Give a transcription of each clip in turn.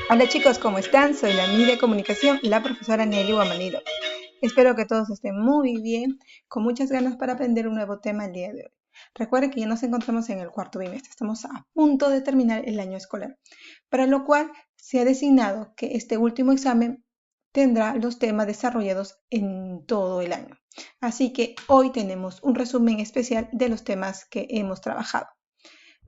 Hola chicos, ¿cómo están? Soy la amiga de comunicación, la profesora Nelly Guamanido. Espero que todos estén muy bien, con muchas ganas para aprender un nuevo tema el día de hoy. Recuerden que ya nos encontramos en el cuarto bimestre, estamos a punto de terminar el año escolar, para lo cual se ha designado que este último examen tendrá los temas desarrollados en todo el año. Así que hoy tenemos un resumen especial de los temas que hemos trabajado.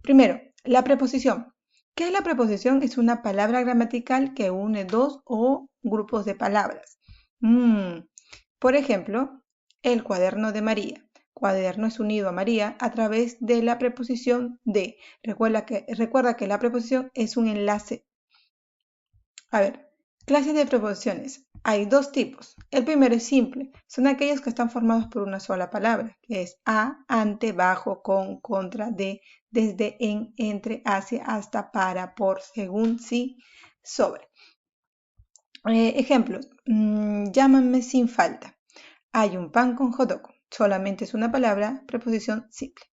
Primero, la preposición. ¿Qué es la preposición? Es una palabra gramatical que une dos o grupos de palabras. Por ejemplo, el cuaderno de María. Cuaderno es unido a María a través de la preposición de. Recuerda que la preposición es un enlace. A ver, clases de preposiciones. Hay dos tipos. El primero es simple. Son aquellos que están formados por una sola palabra, que es a, ante, bajo, con, contra, de, desde, en, entre, hacia, hasta, para, por, según, sí, sobre. Ejemplos. Llámame sin falta. Hay un pan con hot dog. Solamente es una palabra, preposición simple.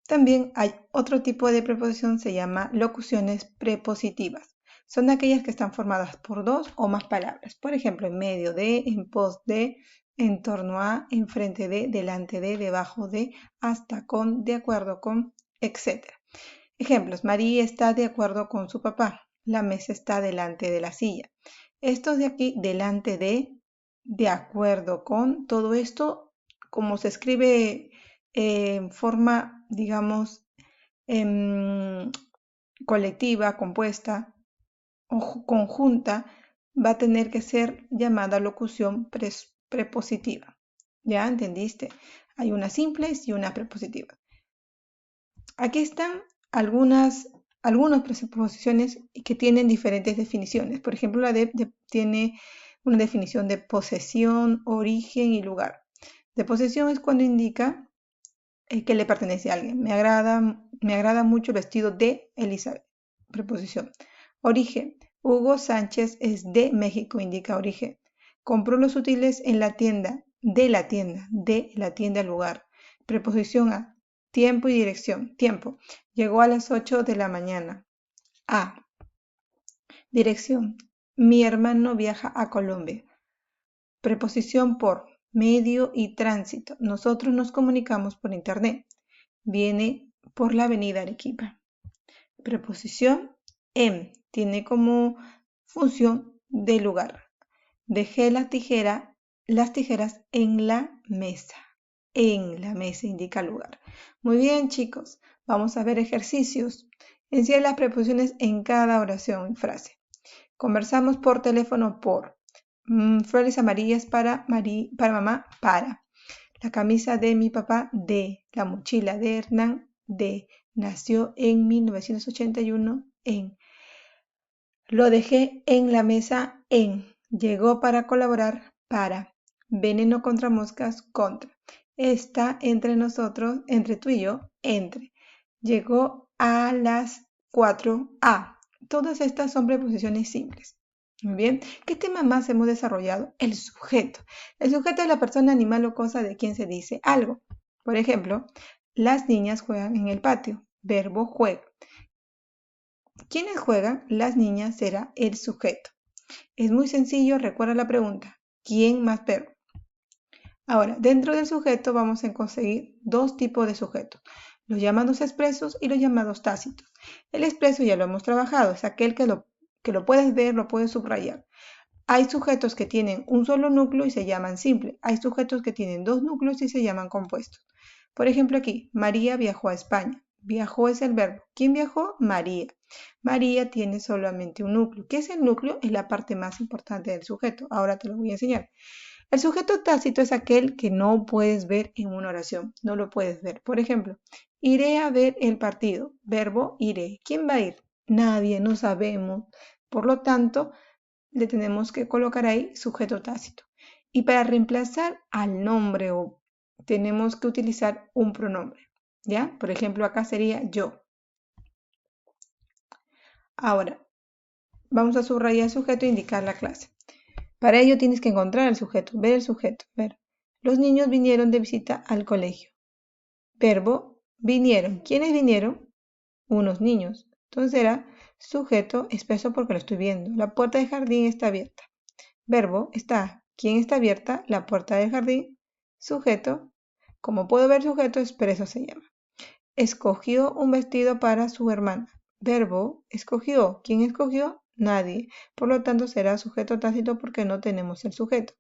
También hay otro tipo de preposición, se llama locuciones prepositivas. Son aquellas que están formadas por dos o más palabras. Por ejemplo, en medio de, en pos de, en torno a, enfrente de, delante de, debajo de, hasta con, de acuerdo con, etc. Ejemplos, María está de acuerdo con su papá. La mesa está delante de la silla. Estos de aquí, delante de acuerdo con, todo esto, como se escribe en forma, digamos, em, colectiva, compuesta o conjunta, va a tener que ser llamada locución prepositiva. ¿Ya entendiste? Hay unas simples y unas prepositivas. Aquí están algunas preposiciones que tienen diferentes definiciones. Por ejemplo, tiene una definición de posesión, origen y lugar. De posesión es cuando indica que le pertenece a alguien. Me agrada mucho el vestido de Elizabeth. Preposición. Origen. Hugo Sánchez es de México, indica origen. Compró los útiles en la tienda, de la tienda lugar. Preposición a. Tiempo y dirección. Tiempo. Llegó a las 8 de la mañana. A. Dirección. Mi hermano viaja a Colombia. Preposición por. Medio y tránsito. Nosotros nos comunicamos por internet. Viene por la avenida Arequipa. Preposición en. Tiene como función de lugar. Dejé las tijeras en la mesa. En la mesa indica lugar. Muy bien, chicos. Vamos a ver ejercicios. Encierra las preposiciones en cada oración y frase. Conversamos por teléfono por. Flores amarillas para mamá, para. La camisa de mi papá, de. La mochila de Hernán, de. Nació en 1981, en. Lo dejé en la mesa, en. Llegó para colaborar, para. Veneno contra moscas, contra. Está entre nosotros, entre tú y yo, entre. Llegó a las 4 a. Todas estas son preposiciones simples. Muy bien. ¿Qué tema más hemos desarrollado? El sujeto. El sujeto es la persona, animal o cosa de quien se dice algo. Por ejemplo, las niñas juegan en el patio. Verbo juega. ¿Quiénes juegan? Las niñas será el sujeto. Es muy sencillo, recuerda la pregunta. ¿Quién más verbo? Ahora, dentro del sujeto vamos a conseguir dos tipos de sujetos. Los llamados expresos y los llamados tácitos. El expreso ya lo hemos trabajado, es aquel que lo puedes ver, lo puedes subrayar. Hay sujetos que tienen un solo núcleo y se llaman simple. Hay sujetos que tienen dos núcleos y se llaman compuestos. Por ejemplo aquí, María viajó a España. Viajó es el verbo. ¿Quién viajó? María. María tiene solamente un núcleo. ¿Qué es el núcleo? Es la parte más importante del sujeto. Ahora te lo voy a enseñar. El sujeto tácito es aquel que no puedes ver en una oración. No lo puedes ver. Por ejemplo, iré a ver el partido. Verbo iré. ¿Quién va a ir? Nadie, no sabemos. Por lo tanto, le tenemos que colocar ahí sujeto tácito. Y para reemplazar al nombre tenemos que utilizar un pronombre. ¿Ya? Por ejemplo, acá sería yo. Ahora, vamos a subrayar el sujeto e indicar la clase. Para ello tienes que encontrar el sujeto, ver el sujeto, ver. Los niños vinieron de visita al colegio. Verbo, vinieron. ¿Quiénes vinieron? Unos niños. Entonces será Sujeto, expreso porque lo estoy viendo. La puerta del jardín está abierta. Verbo, está. ¿Quién está abierta? La puerta del jardín. Sujeto, como puedo ver sujeto, expreso se llama. Escogió un vestido para su hermana. Verbo, escogió. ¿Quién escogió? Nadie. Por lo tanto, será sujeto tácito porque no tenemos el sujeto.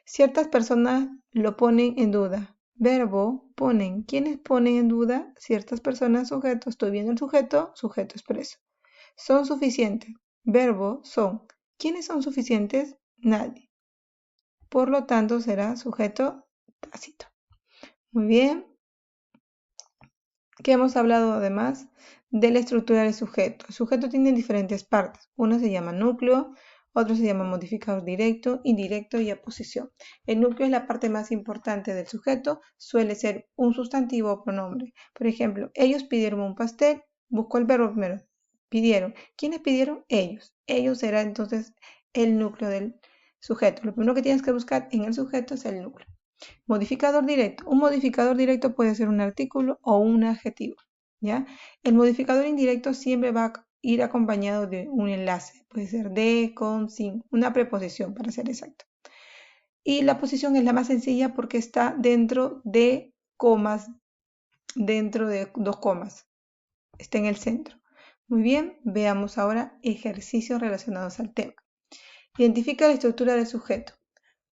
Ciertas personas lo ponen en duda. Verbo, ponen. ¿Quiénes ponen en duda? Ciertas personas, sujeto. Estoy viendo el sujeto, sujeto expreso. Son suficientes. Verbo, son. ¿Quiénes son suficientes? Nadie. Por lo tanto, será sujeto tácito. Muy bien. ¿Qué hemos hablado además? De la estructura del sujeto. El sujeto tiene diferentes partes. Una se llama núcleo, otro se llama modificador directo, indirecto y aposición. El núcleo es la parte más importante del sujeto, suele ser un sustantivo o pronombre. Por ejemplo, ellos pidieron un pastel, busco el verbo primero. Pidieron. ¿Quiénes pidieron? Ellos. Ellos será entonces el núcleo del sujeto. Lo primero que tienes que buscar en el sujeto es el núcleo. Modificador directo. Un modificador directo puede ser un artículo o un adjetivo, ¿ya? El modificador indirecto siempre va a ir acompañado de un enlace. Puede ser de, con, sin, una preposición para ser exacto. Y la posición es la más sencilla porque está dentro de comas, dentro de dos comas. Está en el centro. Muy bien, veamos ahora ejercicios relacionados al tema. Identifica la estructura del sujeto.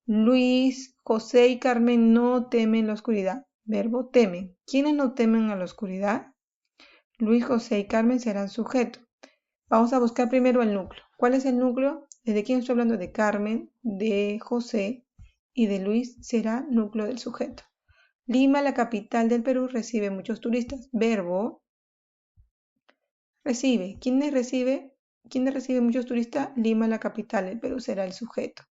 Luis, José y Carmen no temen la oscuridad. Verbo temen. ¿Quiénes no temen a la oscuridad? Luis, José y Carmen serán sujeto. Vamos a buscar primero el núcleo. ¿Cuál es el núcleo? ¿De quién estoy hablando? De Carmen, de José y de Luis será núcleo del sujeto. Lima, la capital del Perú, recibe muchos turistas. Verbo recibe. ¿Quiénes recibe muchos turistas? Lima, la capital del Perú será el sujeto.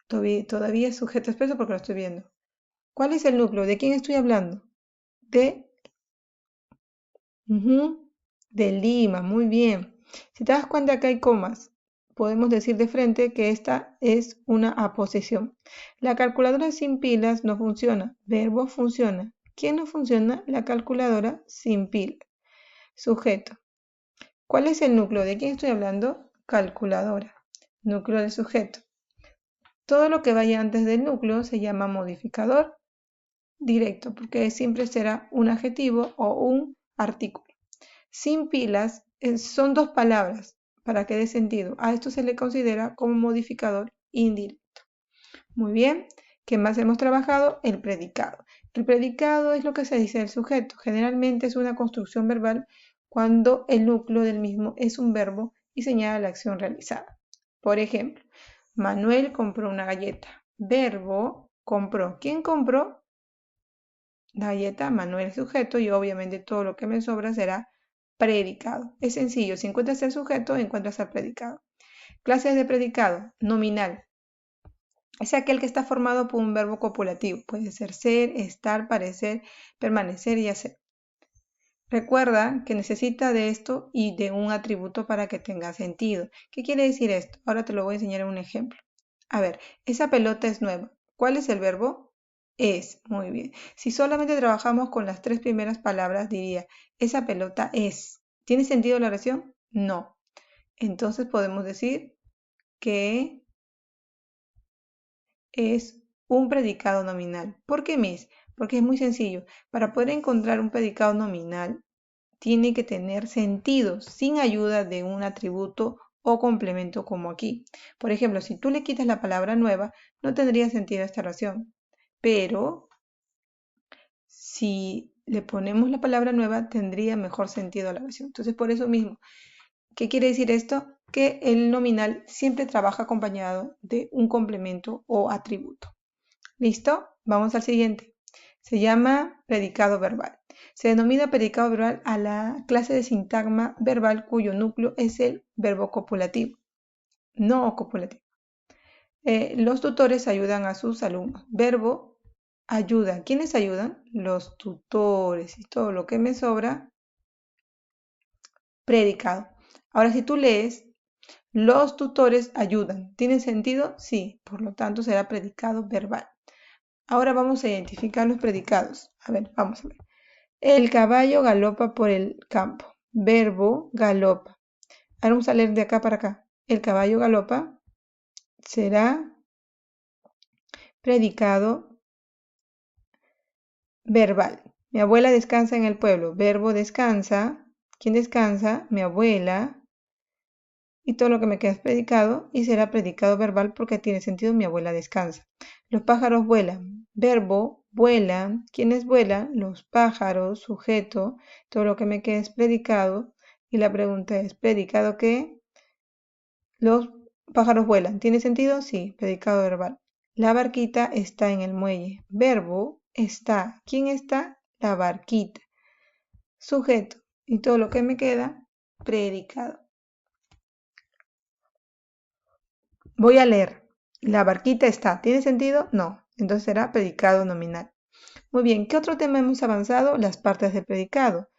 Todavía es sujeto expreso porque lo estoy viendo. ¿Cuál es el núcleo? ¿De quién estoy hablando? De Lima, muy bien. Si te das cuenta que hay comas, podemos decir de frente que esta es una aposición. La calculadora sin pilas no funciona. Verbo funciona. ¿Quién no funciona? La calculadora sin pilas. Sujeto. ¿Cuál es el núcleo? ¿De quién estoy hablando? Calculadora. Núcleo del sujeto. Todo lo que vaya antes del núcleo se llama modificador directo, porque siempre será un adjetivo o un artículo. Sin pilas son dos palabras para que dé sentido. A esto se le considera como modificador indirecto. Muy bien, ¿qué más hemos trabajado? El predicado. El predicado es lo que se dice del sujeto. Generalmente es una construcción verbal cuando el núcleo del mismo es un verbo y señala la acción realizada. Por ejemplo, Manuel compró una galleta. Verbo, compró. ¿Quién compró? La galleta, Manuel sujeto y obviamente todo lo que me sobra será predicado. Es sencillo, si encuentras el sujeto, encuentras al predicado. Clases de predicado, nominal. Es aquel que está formado por un verbo copulativo. Puede ser ser, estar, parecer, permanecer y hacer. Recuerda que necesita de esto y de un atributo para que tenga sentido. ¿Qué quiere decir esto? Ahora te lo voy a enseñar en un ejemplo. A ver, esa pelota es nueva. ¿Cuál es el verbo? Es. Muy bien. Si solamente trabajamos con las tres primeras palabras, diría, esa pelota es. ¿Tiene sentido la oración? No. Entonces podemos decir que es un predicado nominal. ¿Por qué, Miss? Porque es muy sencillo. Para poder encontrar un predicado nominal, tiene que tener sentido sin ayuda de un atributo o complemento como aquí. Por ejemplo, si tú le quitas la palabra nueva, no tendría sentido esta oración. Pero si le ponemos la palabra nueva, tendría mejor sentido la oración. Entonces, por eso mismo, ¿qué quiere decir esto? Que el nominal siempre trabaja acompañado de un complemento o atributo. ¿Listo? Vamos al siguiente. Se llama predicado verbal. Se denomina predicado verbal a la clase de sintagma verbal cuyo núcleo es el verbo copulativo, no copulativo. Los tutores ayudan a sus alumnos. Verbo ayuda. ¿Quiénes ayudan? Los tutores. Y todo lo que me sobra, predicado. Ahora, si tú lees, los tutores ayudan. ¿Tiene sentido? Sí. Por lo tanto, será predicado verbal. Ahora vamos a identificar los predicados. A ver, vamos a ver. El caballo galopa por el campo. Verbo galopa. Ahora vamos a leer de acá para acá. El caballo galopa será predicado verbal. Mi abuela descansa en el pueblo. Verbo descansa. ¿Quién descansa? Mi abuela. Y todo lo que me queda es predicado y será predicado verbal porque tiene sentido mi abuela descansa. Los pájaros vuelan. Verbo, vuelan. ¿Quiénes vuelan? Los pájaros, sujeto. Todo lo que me queda es predicado. Y la pregunta es, ¿predicado qué? Los pájaros vuelan. ¿Tiene sentido? Sí, predicado verbal. La barquita está en el muelle. Verbo, está. ¿Quién está? La barquita. Sujeto. Y todo lo que me queda, predicado. Voy a leer. La barquita está. ¿Tiene sentido? No. Entonces será predicado nominal. Muy bien. ¿Qué otro tema hemos avanzado? Las partes del predicado.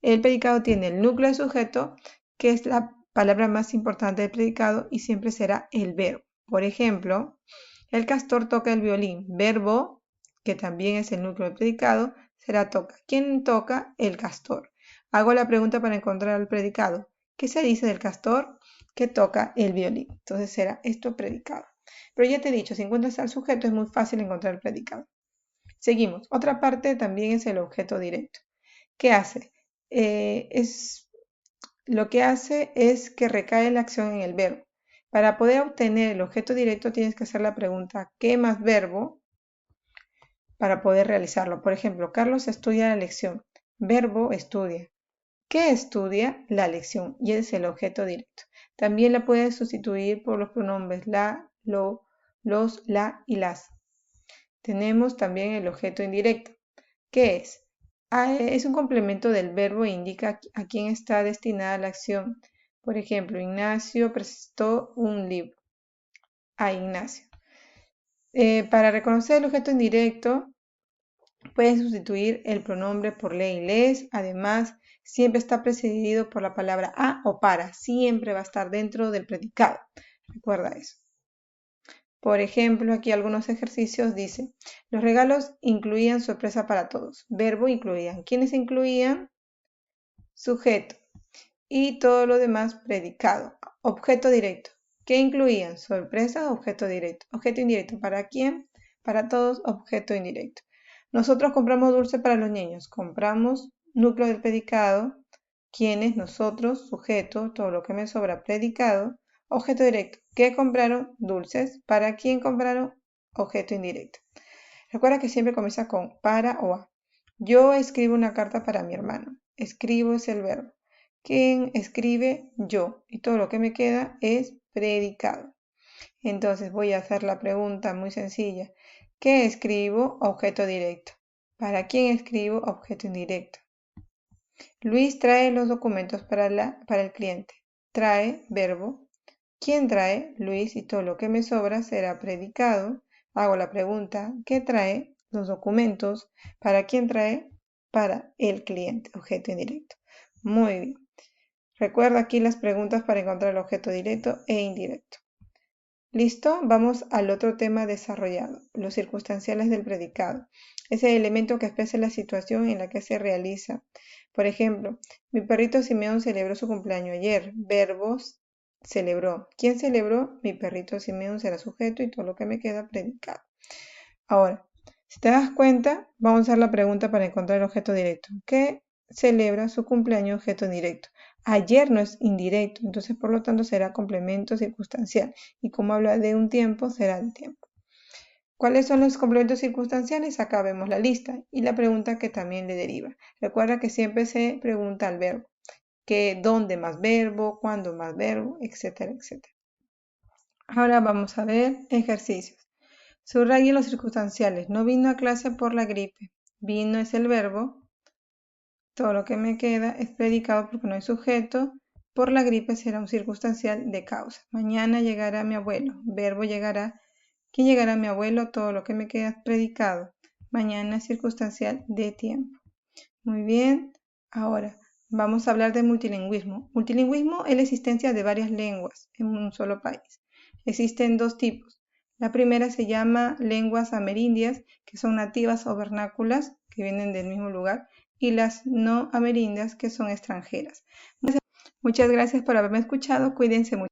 El predicado tiene el núcleo de sujeto, que es la palabra más importante del predicado y siempre será el verbo. Por ejemplo, el castor toca el violín. Verbo, que también es el núcleo del predicado, será toca. ¿Quién toca? El castor. Hago la pregunta para encontrar el predicado. ¿Qué se dice del castor? Que toca el violín. Entonces será esto predicado. Pero ya te he dicho, si encuentras al sujeto es muy fácil encontrar el predicado. Seguimos. Otra parte también es el objeto directo. ¿Qué hace? Lo que hace es que recae la acción en el verbo. Para poder obtener el objeto directo tienes que hacer la pregunta ¿qué más verbo? Para poder realizarlo. Por ejemplo, Carlos estudia la lección. Verbo estudia. ¿Qué estudia? La lección. Y ese es el objeto directo. También la puedes sustituir por los pronombres la, lo, los, la y las. Tenemos también el objeto indirecto. ¿Qué es? Es un complemento del verbo e indica a quién está destinada la acción. Por ejemplo, Ignacio prestó un libro a Ignacio. Para reconocer el objeto indirecto, puedes sustituir el pronombre por le y les. Además, siempre está precedido por la palabra a o para. Siempre va a estar dentro del predicado. Recuerda eso. Por ejemplo, aquí algunos ejercicios dice, los regalos incluían sorpresa para todos. Verbo incluían. ¿Quiénes incluían? Sujeto. Y todo lo demás predicado. Objeto directo. ¿Qué incluían? Sorpresa, objeto directo. Objeto indirecto. ¿Para quién? Para todos, objeto indirecto. Nosotros compramos dulce para los niños. Compramos núcleo del predicado. ¿Quiénes? Nosotros, sujeto, todo lo que me sobra, predicado. Objeto directo. ¿Qué compraron? Dulces. ¿Para quién compraron? Objeto indirecto. Recuerda que siempre comienza con para o a. Yo escribo una carta para mi hermano. Escribo es el verbo. ¿Quién escribe? Yo. Y todo lo que me queda es predicado. Entonces voy a hacer la pregunta muy sencilla. ¿Qué escribo? Objeto directo. ¿Para quién escribo? Objeto indirecto. Luis trae los documentos para el cliente. Trae, verbo. ¿Quién trae? Luis, y todo lo que me sobra será predicado. Hago la pregunta, ¿qué trae? Los documentos. ¿Para quién trae? Para el cliente, objeto indirecto. Muy bien. Recuerda aquí las preguntas para encontrar el objeto directo e indirecto. ¿Listo? Vamos al otro tema desarrollado, los circunstanciales del predicado. Es el elemento que expresa la situación en la que se realiza. Por ejemplo, mi perrito Simeón celebró su cumpleaños ayer. Verbos, celebró. ¿Quién celebró? Mi perrito Simeón será sujeto y todo lo que me queda predicado. Ahora, si te das cuenta, vamos a hacer la pregunta para encontrar el objeto directo. ¿Qué celebra su cumpleaños objeto directo? Ayer no es indirecto, entonces por lo tanto será complemento circunstancial. Y como habla de un tiempo, será el tiempo. ¿Cuáles son los complementos circunstanciales? Acá vemos la lista y la pregunta que también le deriva. Recuerda que siempre se pregunta al verbo. Que dónde más verbo, cuándo más verbo, etcétera, etcétera. Ahora vamos a ver ejercicios. Subraye los circunstanciales. No vino a clase por la gripe. Vino es el verbo. Todo lo que me queda es predicado porque no hay sujeto. Por la gripe será un circunstancial de causa. Mañana llegará mi abuelo. Verbo llegará. ¿Quién llegará mi abuelo? Todo lo que me queda es predicado. Mañana es circunstancial de tiempo. Muy bien. Ahora vamos a hablar de multilingüismo. Multilingüismo es la existencia de varias lenguas en un solo país. Existen dos tipos. La primera se llama lenguas amerindias, que son nativas o vernáculas, que vienen del mismo lugar, y las no amerindias, que son extranjeras. Muchas gracias por haberme escuchado. Cuídense mucho.